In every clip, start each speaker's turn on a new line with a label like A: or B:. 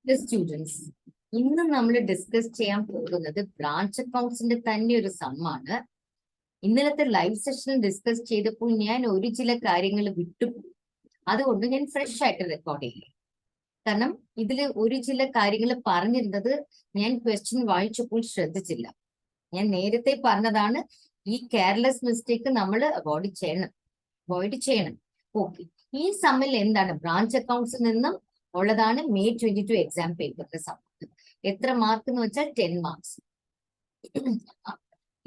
A: The students, ഇന്ന് നമ്മൾ discuss ചെയ്യാൻ പോകുന്നത് ബ്രാഞ്ച് അക്കൗണ്ട്സിന്റെ തന്നെ ഒരു സമ്മാണ്. ഇന്നലത്തെ ലൈവ് സെഷനിൽ ഡിസ്കസ് ചെയ്തപ്പോൾ ഞാൻ ഒരു ചില കാര്യങ്ങൾ വിട്ടു, അതുകൊണ്ട് ഞാൻ ഫ്രഷ് ആയിട്ട് റെക്കോർഡ് ചെയ്യും. കാരണം ഇതിൽ ഒരു ചില കാര്യങ്ങൾ പറഞ്ഞിരുന്നത് ഞാൻ ക്വസ്റ്റ്യൻ വായിച്ചപ്പോൾ ശ്രദ്ധിച്ചില്ല. ഞാൻ നേരത്തെ പറഞ്ഞതാണ്, ഈ കെയർലെസ് മിസ്റ്റേക്ക് നമ്മൾ അവോയ്ഡ് ചെയ്യണം. ഓക്കെ, ഈ സമ്മിൽ എന്താണ് ബ്രാഞ്ച് അക്കൗണ്ട്സിൽ നിന്നും ഉള്ളതാണ് May 22 എക്സാം പേപ്പറിന്റെ സം. എത്ര മാർക്ക് എന്ന് വെച്ചാൽ 10 മാർക്സ്.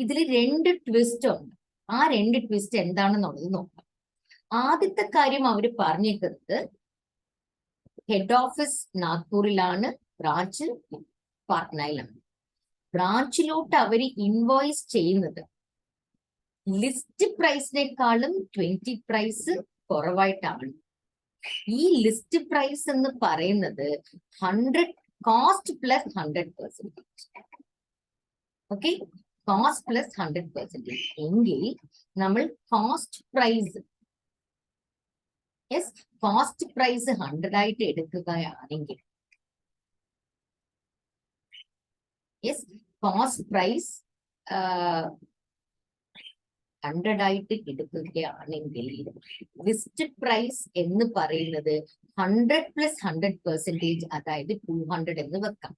A: ഇതിൽ 2 ട്വിസ്റ്റ് ഉണ്ട്. ആ 2 ട്വിസ്റ്റ് എന്താണെന്നുള്ളത് നോക്കാം. ആദ്യത്തെ കാര്യം അവർ പറഞ്ഞിരിക്കുന്നത് ഹെഡ് ഓഫീസ് നാഗ്പൂരിലാണ്, ബ്രാഞ്ച് പാട്നയിലാണ്. ബ്രാഞ്ചിലോട്ട് അവർ ഇൻവോയ്സ് ചെയ്യുന്നത് ലിസ്റ്റ് പ്രൈസിനേക്കാളും 20 പ്രൈസ് കുറവായിട്ടാണ്. ഈ ലിസ്റ്റ് പ്രൈസ് എന്ന് പറയുന്നത് 100 cost plus 100%. Okay, cost plus 100% എങ്കിൽ നമ്മൾ കോസ്റ്റ് പ്രൈസ് 100 ആയിട്ട് എടുക്കുകയാണെങ്കിൽ, കോസ്റ്റ് പ്രൈസ് 100 ആയിട്ട് എടുക്കുകയാണെങ്കിൽ ലിസ്റ്റ് പ്രൈസ് എന്ന് പറയുന്നത് 100 പ്ലസ് 100%, അതായത് 200 എന്ന് വെക്കാം.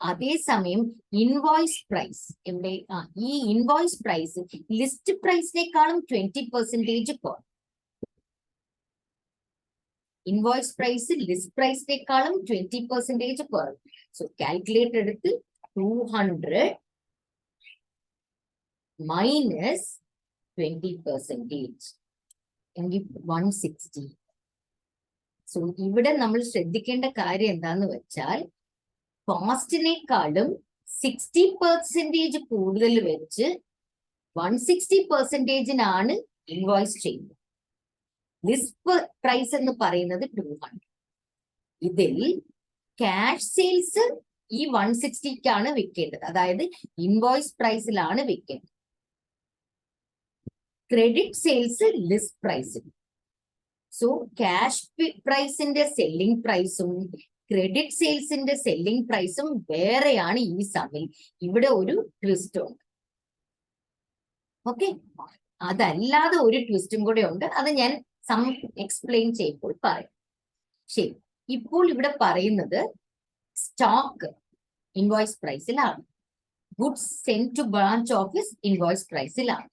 A: അതേസമയം ഇൻവോയ്സ് പ്രൈസ് ഇവിടെ, ഈ ഇൻവോയ്സ് പ്രൈസ് ലിസ്റ്റ് പ്രൈസിനേക്കാളും 20% കുറവ്. ഇൻവോയ്സ് പ്രൈസ് ലിസ്റ്റ് പ്രൈസിനേക്കാളും 20% കുറവ്. സോ കാൽക്കുലേറ്റ് എടുത്ത് 200 മൈനസ് 20% എങ്കിൽ 160. സോ ഇവിടെ നമ്മൾ ശ്രദ്ധിക്കേണ്ട കാര്യം എന്താന്ന് വെച്ചാൽ, കോസ്റ്റിനേക്കാളും 60% കൂടുതൽ വെച്ച് 160%-നാണ് ഇൻവോയ്സ് ചെയ്യുന്നത്. ലിസ്റ്റ് പ്രൈസ് എന്ന് പറയുന്നത് 200. ഇതിൽ ക്യാഷ് സെയിൽസ് ഈ 160-ക്കാണ് വിൽക്കേണ്ടത്, അതായത് ഇൻവോയ്സ് പ്രൈസിലാണ് വിൽക്കേണ്ടത്. ക്രെഡിറ്റ് സെയിൽസ് ലിസ്റ്റ് പ്രൈസിൽ. സോ ക്യാഷ് പ്രൈസിന്റെ സെല്ലിംഗ് പ്രൈസും ക്രെഡിറ്റ് സെയിൽസിന്റെ സെല്ലിംഗ് പ്രൈസും വേറെയാണ് ഈ സമ്മിൽ. ഇവിടെ ഒരു ട്വിസ്റ്റ് ഉണ്ട്. ഓക്കെ, അതല്ലാതെ ഒരു ട്വിസ്റ്റും കൂടെ ഉണ്ട്, അത് ഞാൻ സം എക്സ്പ്ലെയിൻ ചെയ്യുമ്പോൾ പറയാം. ശരി, ഇപ്പോൾ ഇവിടെ പറയുന്നത് സ്റ്റോക്ക് ഇൻവോയ്സ് പ്രൈസിലാണ്, goods send to branch office invoice പ്രൈസിലാണ്,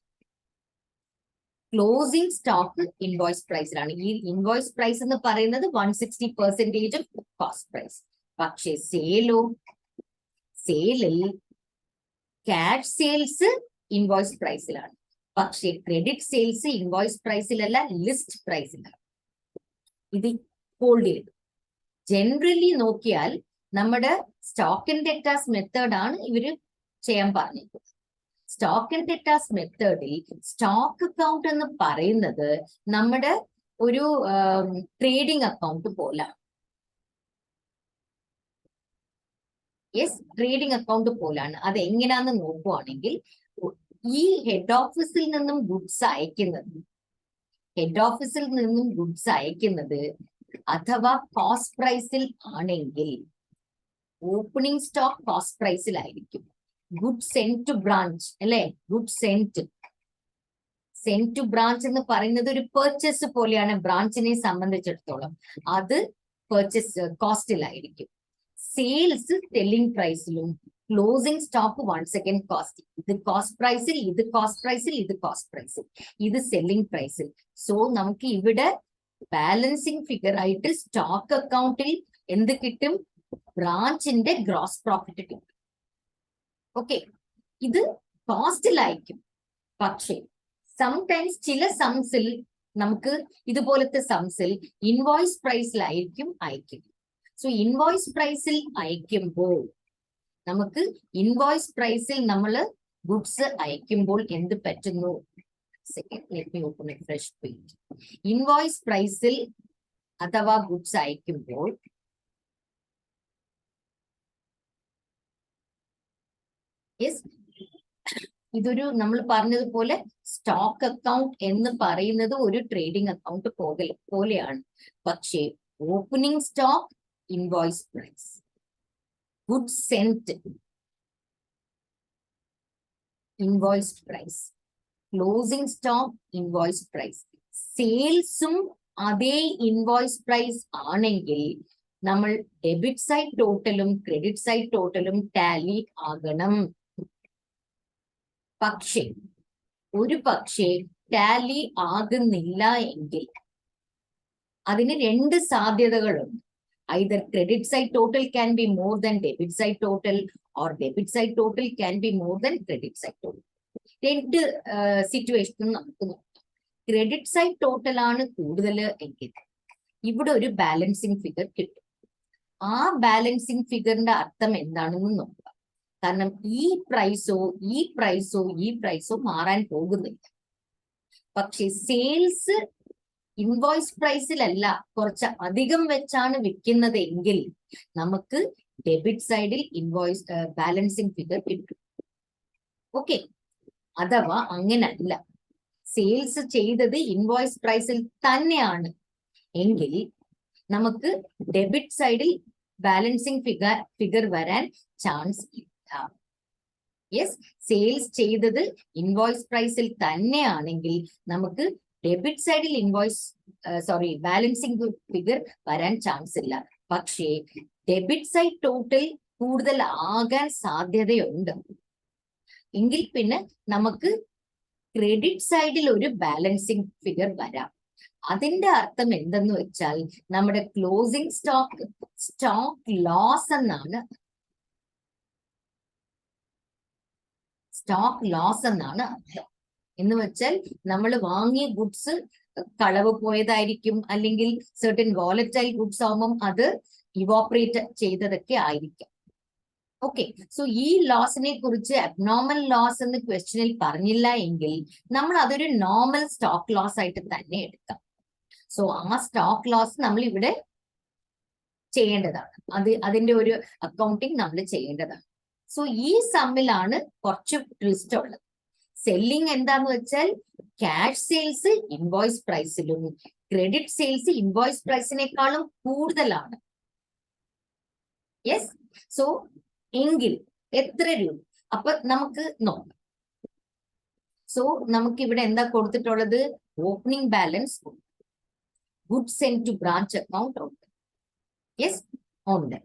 A: ക്ലോസിംഗ് സ്റ്റോക്ക് ഇൻവോയ്സ് പ്രൈസിലാണ്. ഈ ഇൻവോയ്സ് പ്രൈസ് എന്ന് പറയുന്നത് 160% കോസ്റ്റ് പ്രൈസ്. പക്ഷേ സെയിലിൽ ക്യാഷ് സെയിൽസ് ഇൻവോയ്സ് പ്രൈസിലാണ്, പക്ഷേ ക്രെഡിറ്റ് സെയിൽസ് ഇൻവോയ്സ് പ്രൈസിലല്ല, ലിസ്റ്റ് പ്രൈസിലാണ്. ഇത് ഹോൾഡ് ചെയ്തു. ജനറലി നോക്കിയാൽ നമ്മുടെ സ്റ്റോക്ക് ആൻഡ് ഡെറ്റാസ് മെത്തേഡാണ് ഇവര് ചെയ്യാൻ പറഞ്ഞിരിക്കുന്നത്. സ്റ്റോക്ക് ആൻഡ് ഡെറ്റാസ് മെത്തേഡിൽ സ്റ്റോക്ക് അക്കൗണ്ട് എന്ന് പറയുന്നത് നമ്മുടെ ഒരു ട്രേഡിംഗ് അക്കൗണ്ട് പോലാണ്. ട്രേഡിംഗ് അക്കൗണ്ട് പോലാണ്. അത് എങ്ങനെയാന്ന് നോക്കുവാണെങ്കിൽ, ഈ ഹെഡ് ഓഫീസിൽ നിന്നും ഗുഡ്സ് അയക്കുന്നത് അഥവാ കോസ്റ്റ് പ്രൈസിൽ ആണെങ്കിൽ ഓപ്പണിംഗ് സ്റ്റോക്ക് കോസ്റ്റ് പ്രൈസിലായിരിക്കും. ഗുഡ് സെൻഡ് ടു ബ്രാഞ്ച് അല്ലെ, ഗുഡ് സെൻഡ് ടു ബ്രാഞ്ച് എന്ന് പറയുന്നത് ഒരു പെർച്ചേസ് പോലെയാണ് ബ്രാഞ്ചിനെ സംബന്ധിച്ചിടത്തോളം. അത് പെർച്ചേസ് കോസ്റ്റിലായിരിക്കും. സെയിൽസ് സെല്ലിംഗ് പ്രൈസിലും, closing stock once again cost. ഇത് കോസ്റ്റ് പ്രൈസിൽ, ഇത് കോസ്റ്റ് പ്രൈസിൽ, ഇത് കോസ്റ്റ് പ്രൈസിൽ, ഇത് സെല്ലിംഗ് പ്രൈസിൽ. സോ നമുക്ക് ഇവിടെ ബാലൻസിങ് ഫിഗർ ആയിട്ട് സ്റ്റോക്ക് അക്കൗണ്ടിൽ എന്ത് കിട്ടും? ബ്രാഞ്ചിന്റെ ഗ്രോസ് പ്രോഫിറ്റ് കിട്ടും. ഓക്കെ, ഇത് കോസ്റ്റിലായിരിക്കും. പക്ഷേ സംടൈംസ് ചില സംസിൽ നമുക്ക് ഇതുപോലത്തെ സംസിൽ ഇൻവോയ്സ് പ്രൈസിലായിരിക്കും അയക്കും. സോ ഇൻവോയ്സ് പ്രൈസിൽ അയക്കുമ്പോൾ നമുക്ക് ഇൻവോയ്സ് പ്രൈസിൽ നമ്മൾ ഗുഡ്സ് അയക്കുമ്പോൾ എന്ത് പറ്റുന്നു? Fresh page. ഇൻവോയ്സ് പ്രൈസിൽ അഥവാ ഗുഡ്സ് അയക്കുമ്പോൾ ഇതൊരു നമ്മൾ പറഞ്ഞതുപോലെ സ്റ്റോക്ക് അക്കൗണ്ട് എന്ന് പറയുന്നത് ഒരു ട്രേഡിംഗ് അക്കൗണ്ട് പോലെയാണ്. പക്ഷേ opening stock invoice price. Goods sent, invoice price. Closing stock, invoice price. Salesum അതേ ഇൻവോയ്സ് പ്രൈസ് ആണെങ്കിൽ നമ്മൾ ഡെബിറ്റ് സൈഡ് ടോട്ടലും ക്രെഡിറ്റ് സൈഡ് ടോട്ടലും ടാലി ആകണം. പക്ഷേ ഒരു പക്ഷേ ടാലി ആകുന്നില്ല എങ്കിൽ അതിന് രണ്ട് സാധ്യതകളുണ്ട്. Either credit side total can be more than debit side total or debit side total can be more than credit side total. രണ്ട് സിറ്റുവേഷനും നമുക്ക് നോക്കാം. ക്രെഡിറ്റ് സൈഡ് ടോട്ടൽ ആണ് കൂടുതൽ എങ്കിൽ ഇവിടെ ഒരു ബാലൻസിങ് ഫിഗർ കിട്ടും. ആ ബാലൻസിങ് ഫിഗറിന്റെ അർത്ഥം എന്താണെന്ന് നോക്കാം. കാരണം ഈ പ്രൈസോ മാറാൻ പോകുന്നില്ല. പക്ഷെ സെയിൽസ് ഇൻവോയ്സ് പ്രൈസിലല്ല കുറച്ച് അധികം വെച്ചാണ് വിൽക്കുന്നത് എങ്കിൽ നമുക്ക് ഡെബിറ്റ് സൈഡിൽ ഇൻവോയ്സ് ബാലൻസിങ് ഫിഗർ കിട്ടും. ഓക്കെ, അഥവാ അങ്ങനല്ല, സെയിൽസ് ചെയ്തത് ഇൻവോയ്സ് പ്രൈസിൽ തന്നെയാണ് എങ്കിൽ നമുക്ക് ഡെബിറ്റ് സൈഡിൽ ബാലൻസിങ് ഫിഗർ വരാൻ ചാൻസ് ഇല്ല. യെസ്, സെയിൽസ് ചെയ്തത് ഇൻവോയ്സ് പ്രൈസിൽ തന്നെയാണെങ്കിൽ നമുക്ക് ഡെബിറ്റ് സൈഡിൽ ബാലൻസിങ് ഫിഗർ വരാൻ ചാൻസ് ഇല്ല. പക്ഷേ ഡെബിറ്റ് സൈഡ് ടോട്ടൽ കൂടുതൽ ആകാൻ സാധ്യതയുണ്ട്. എങ്കിൽ പിന്നെ നമുക്ക് ക്രെഡിറ്റ് സൈഡിൽ ഒരു ബാലൻസിങ് ഫിഗർ വരാം. അതിന്റെ അർത്ഥം എന്തെന്ന് വെച്ചാൽ നമ്മുടെ ക്ലോസിംഗ് സ്റ്റോക്ക് ലോസ് എന്നാണ്. അർത്ഥം. എന്ന് വെച്ചാൽ നമ്മൾ വാങ്ങിയ ഗുഡ്സ് കളവ് പോയതായിരിക്കും, അല്ലെങ്കിൽ സെർട്ടൻ വോളറ്റൈൽ ഗുഡ്സ് ആവുമ്പം അത് ഇവോപ്പറേറ്റ് ചെയ്തതൊക്കെ ആയിരിക്കാം. ഓക്കെ, സോ ഈ ലോസിനെ കുറിച്ച് അബ്നോർമൽ ലോസ് എന്ന് ക്വസ്റ്റ്യനിൽ പറഞ്ഞില്ല എങ്കിൽ നമ്മൾ അതൊരു നോർമൽ സ്റ്റോക്ക് ലോസ് ആയിട്ട് തന്നെ എടുക്കാം. സോ ആ സ്റ്റോക്ക് ലോസ് നമ്മൾ ഇവിടെ ചെയ്യേണ്ടതാണ്. അതിന്റെ ഒരു അക്കൗണ്ടിങ് നമ്മൾ ചെയ്യേണ്ടതാണ്. സോ ഈ സമ്മിലാണ് കുറച്ച് ട്വിസ്റ്റ് ഉള്ളത്. സെല്ലിംഗ് എന്താന്ന് വെച്ചാൽ ക്യാഷ് സെയിൽസ് ഇൻവോയ്സ് പ്രൈസിലും ക്രെഡിറ്റ് സെയിൽസ് ഇൻവോയ്സ് പ്രൈസിനേക്കാളും കൂടുതലാണ്. യെസ്, സോ എങ്കിൽ എത്ര രൂപ? അപ്പൊ നമുക്ക് നോക്കാം. സോ നമുക്ക് ഇവിടെ എന്താ കൊടുത്തിട്ടുള്ളത്? Opening balance, goods sent to branch account ഉണ്ട്. യെസ്, ഉണ്ട്.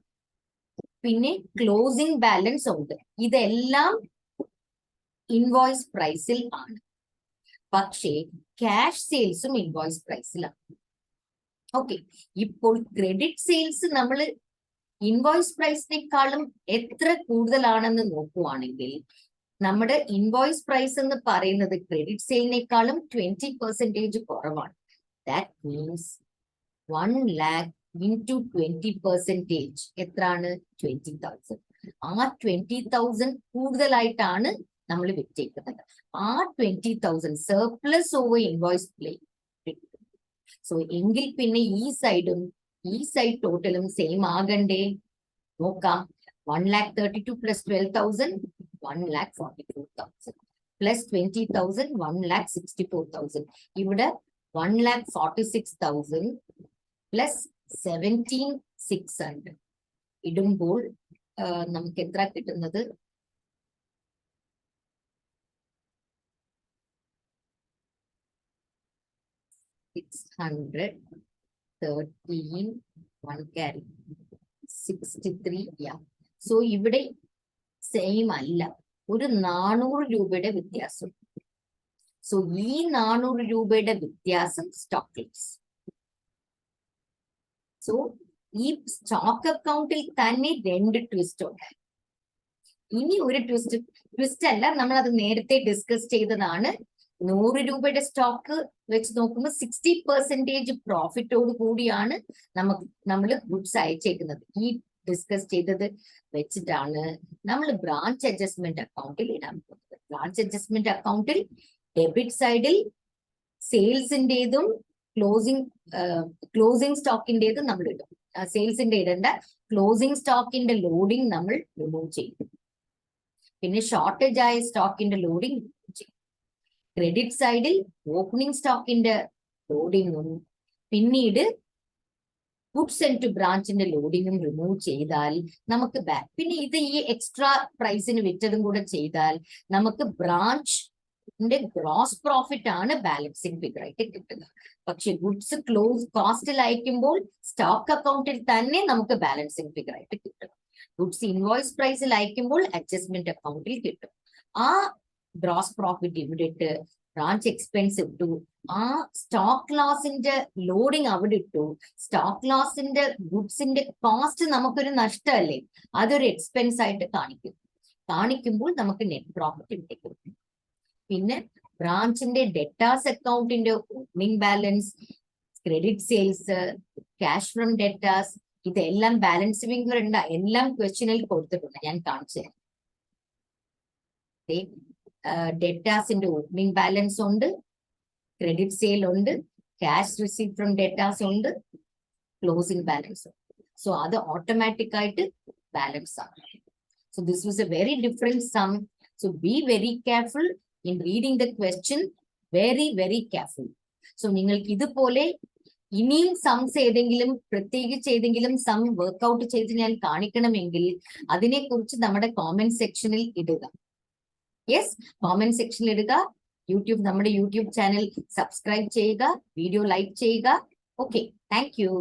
A: പിന്നെ ക്ലോസിംഗ് ബാലൻസ് ഉണ്ട്. ഇതെല്ലാം ഇൻവോയ്സ് പ്രൈസിൽ ആണ്. പക്ഷേ ക്യാഷ് സെയിൽസും ഇൻവോയ്സ് പ്രൈസിലാണ്. ഓക്കെ, ഇപ്പോൾ ക്രെഡിറ്റ് സെയിൽസ് നമ്മൾ ഇൻവോയ്സ് പ്രൈസിനേക്കാളും എത്ര കൂടുതലാണെന്ന് നോക്കുവാണെങ്കിൽ നമ്മുടെ ഇൻവോയ്സ് പ്രൈസ് എന്ന് പറയുന്നത് ക്രെഡിറ്റ് സെയിലിനേക്കാളും 20% കുറവാണ്. ദാറ്റ് മീൻസ് 1 lakh into 20% എത്രയാണ്? 20,000. ആ 20,000 കൂടുതലായിട്ടാണ് നമ്മൾ വിറ്റേക്കുന്നത്. ആ 20,000 surplus over invoice play. So എങ്കിൽ പിന്നെ ഈ സൈഡും ഈ സൈഡ് ടോട്ടലും സെയിം ആകണ്ടേ? നോക്കാം. 1,32,000 plus 12,000 1,44,000 plus 20,000 1,64,000. ഇവിടെ 1,46,000 plus 17,600 ഇടുമ്പോൾ നമുക്ക് എത്ര കിട്ടുന്നത്? 600 13 1 carry 63. സോ ഇവിടെ സെയിം അല്ല, ഒരു 400 രൂപയുടെ വ്യത്യാസം. സോ ഈ 400 രൂപയുടെ വ്യത്യാസം സ്റ്റോക്ക് ലോസ്. സോ ഈ സ്റ്റോക്ക് അക്കൗണ്ടിൽ തന്നെ രണ്ട് ട്വിസ്റ്റ് ഉണ്ട്. ഇനി ഒരു ട്വിസ്റ്റ് അല്ല, നമ്മൾ അത് നേരത്തെ ഡിസ്കസ് ചെയ്തതാണ്. 100 രൂപയുടെ സ്റ്റോക്ക് വെച്ച് നോക്കുമ്പോൾ 60% പ്രോഫിറ്റോട് കൂടിയാണ് നമ്മൾ ഗുഡ്സ് അയച്ചേക്കുന്നത്. ഈ ഡിസ്കസ് ചെയ്തത് വെച്ചിട്ടാണ് നമ്മൾ ബ്രാഞ്ച് അഡ്ജസ്റ്റ്മെന്റ് അക്കൗണ്ടിൽ ഇടാൻ പോകുന്നത്. ബ്രാഞ്ച് അഡ്ജസ്റ്റ്മെന്റ് അക്കൗണ്ടിൽ ഡെബിറ്റ് സൈഡിൽ സെയിൽസിന്റേതും ക്ലോസിംഗ് സ്റ്റോക്കിന്റേതും നമ്മൾ ഇടും. സെയിൽസിന്റെ ഇടേണ്ട, ക്ലോസിംഗ് സ്റ്റോക്കിന്റെ ലോഡിംഗ് നമ്മൾ റിമൂവ് ചെയ്യും. പിന്നെ ഷോർട്ടേജ് ആയ സ്റ്റോക്കിന്റെ ലോഡിംഗ് ചെയ്യും. ക്രെഡിറ്റ് സൈഡിൽ ഓപ്പണിംഗ് സ്റ്റോക്കിന്റെ ലോഡിങ്ങും പിന്നീട് ഗുഡ്സ് സെൻഡ് ടു ബ്രാഞ്ചിന്റെ ലോഡിങ്ങും റിമൂവ് ചെയ്താൽ നമുക്ക് പിന്നെ ഇത് ഈ എക്സ്ട്രാ പ്രൈസിന് വിറ്റതും കൂടെ ചെയ്താൽ നമുക്ക് ബ്രാഞ്ചിന്റെ ഗ്രോസ് പ്രോഫിറ്റ് ആണ് ബാലൻസിങ് ഫിഗർ ആയിട്ട് കിട്ടുക. പക്ഷെ ഗുഡ്സ് കോസ്റ്റിൽ അയക്കുമ്പോൾ സ്റ്റോക്ക് അക്കൗണ്ടിൽ തന്നെ നമുക്ക് ബാലൻസിങ് ഫിഗർ ആയിട്ട് കിട്ടും. ഗുഡ്സ് ഇൻവോയ്സ് പ്രൈസിൽ അയക്കുമ്പോൾ അഡ്ജസ്റ്റ്മെന്റ് അക്കൗണ്ടിൽ കിട്ടും. ആ ഗ്രോസ് പ്രോഫിറ്റ് ഇവിടെ ഇട്ട് ബ്രാഞ്ച് എക്സ്പെൻസ് ഇട്ടു, ആ സ്റ്റോക്ക് ലോസിന്റെ ലോഡിങ് അവിടെ ഇട്ടു, സ്റ്റോക്ക് ലോസിന്റെ ഗുഡ്സിന്റെ കോസ്റ്റ് നമുക്കൊരു നഷ്ടമല്ലേ, അതൊരു എക്സ്പെൻസ് ആയിട്ട് കാണിക്കുമ്പോൾ നമുക്ക് നെറ്റ് പ്രോഫിറ്റ് കിട്ടും. പിന്നെ ബ്രാഞ്ചിന്റെ ഡെറ്റാസ് അക്കൗണ്ടിന്റെ opening balance, credit sales, cash from debtors, ഇതെല്ലാം ബാലൻസ് ഫിഗർ ഉണ്ട്, എല്ലാം ക്വസ്റ്റ്യനിൽ കൊടുത്തിട്ടുണ്ട്, ഞാൻ കാണിച്ചു തരാം. ഡെറ്റാസിന്റെ ഓപ്പണിംഗ് ബാലൻസ് ഉണ്ട്, ക്രെഡിറ്റ് സെയിൽ ഉണ്ട്, ക്യാഷ് റിസീവ് ഫ്രം ഡെറ്റാസ് ഉണ്ട്, ക്ലോസിംഗ് ബാലൻസ് ഉണ്ട്. സോ അത് ഓട്ടോമാറ്റിക് ആയിട്ട് ബാലൻസ് ആണ്. So this was a very different sum. So be very careful in reading the question, very very careful. So നിങ്ങൾക്ക് ഇതുപോലെ ഇനിയും സംസ് പ്രത്യേകിച്ച് ഏതെങ്കിലും സം വർക്ക്ഔട്ട് ചെയ്ത് ഞാൻ കാണിക്കണമെങ്കിൽ അതിനെക്കുറിച്ച് നമ്മുടെ കോമെന്റ് സെക്ഷനിൽ ഇടുക. യെസ്, കോമെന്റ് സെക്ഷനിൽ ഇടുക. നമ്മുടെ യൂട്യൂബ് ചാനൽ സബ്സ്ക്രൈബ് ചെയ്യുക, വീഡിയോ ലൈക്ക് ചെയ്യുക. Okay, thank you.